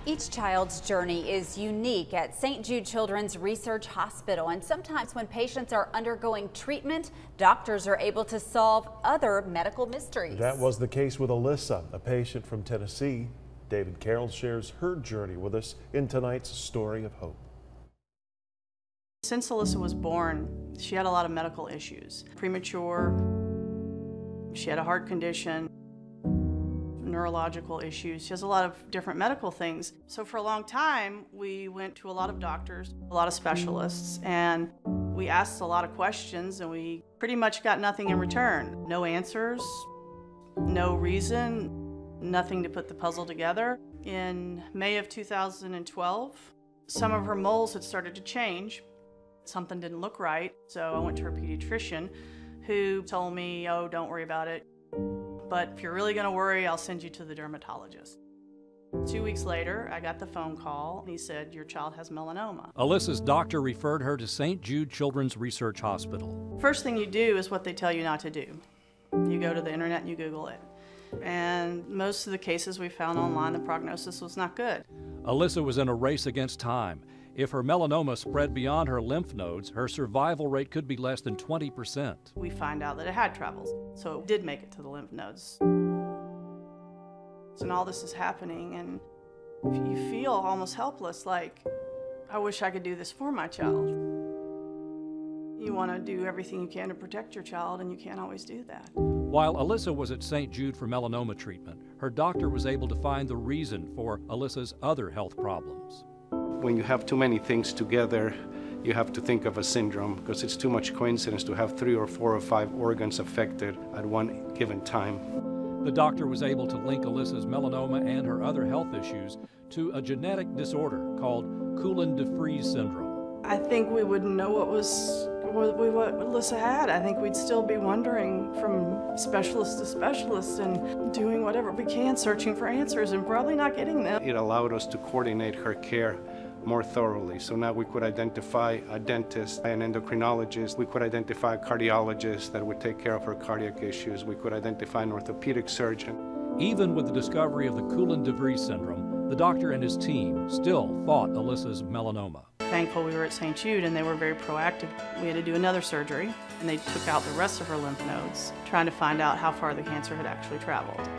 Each child's journey is unique at St. Jude Children's Research Hospital, and sometimes when patients are undergoing treatment, doctors are able to solve other medical mysteries. That was the case with Alyssa, a patient from Tennessee. David Carroll shares her journey with us in tonight's Story of Hope. Since Alyssa was born, she had a lot of medical issues. Premature, she had a heart condition, neurological issues. She has a lot of different medical things. So for a long time, we went to a lot of doctors, a lot of specialists, and we asked a lot of questions, and we pretty much got nothing in return. No answers, no reason, nothing to put the puzzle together. In May of 2012, some of her moles had started to change. Something didn't look right, so I went to her pediatrician, who told me, oh, don't worry about it. But if you're really going to worry, I'll send you to the dermatologist. 2 weeks later, I got the phone call, and he said, your child has melanoma. Alyssa's doctor referred her to St. Jude Children's Research Hospital. First thing you do is what they tell you not to do. You go to the internet and you Google it. And most of the cases we found online, the prognosis was not good. Alyssa was in a race against time. If her melanoma spread beyond her lymph nodes, her survival rate could be less than 20%. We find out that it had traveled, so it did make it to the lymph nodes. And all this is happening, and you feel almost helpless, like, I wish I could do this for my child. You want to do everything you can to protect your child, and you can't always do that. While Alyssa was at St. Jude for melanoma treatment, her doctor was able to find the reason for Alyssa's other health problems. When you have too many things together, you have to think of a syndrome, because it's too much coincidence to have 3 or 4 or 5 organs affected at one given time. The doctor was able to link Alyssa's melanoma and her other health issues to a genetic disorder called Coulin-de-Vries syndrome. I think we wouldn't know what Alyssa had. I think we'd still be wondering from specialist to specialist and doing whatever we can, searching for answers and probably not getting them. It allowed us to coordinate her care more thoroughly. So now we could identify a dentist, an endocrinologist, we could identify a cardiologist that would take care of her cardiac issues, we could identify an orthopedic surgeon. Even with the discovery of the Coulin-de-Vries syndrome, the doctor and his team still fought Alyssa's melanoma. Thankful we were at St. Jude and they were very proactive. We had to do another surgery and they took out the rest of her lymph nodes, trying to find out how far the cancer had actually traveled.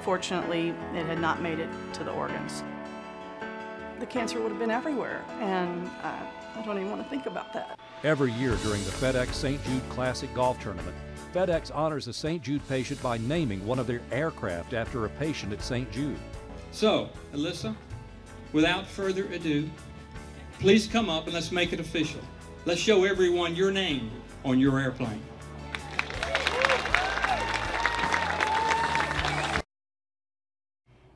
Fortunately, it had not made it to the organs. The cancer would have been everywhere, and I don't even want to think about that. Every year during the FedEx St. Jude Classic Golf Tournament, FedEx honors a St. Jude patient by naming one of their aircraft after a patient at St. Jude. So, Alyssa, without further ado, please come up and let's make it official. Let's show everyone your name on your airplane.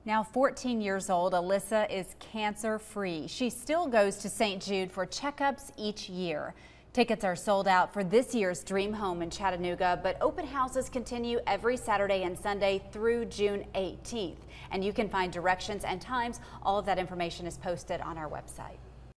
Now 14 years old, Alyssa is cancer-free. She still goes to St. Jude for checkups each year. Tickets are sold out for this year's Dream Home in Chattanooga, but open houses continue every Saturday and Sunday through June 18th. And you can find directions and times. All of that information is posted on our website.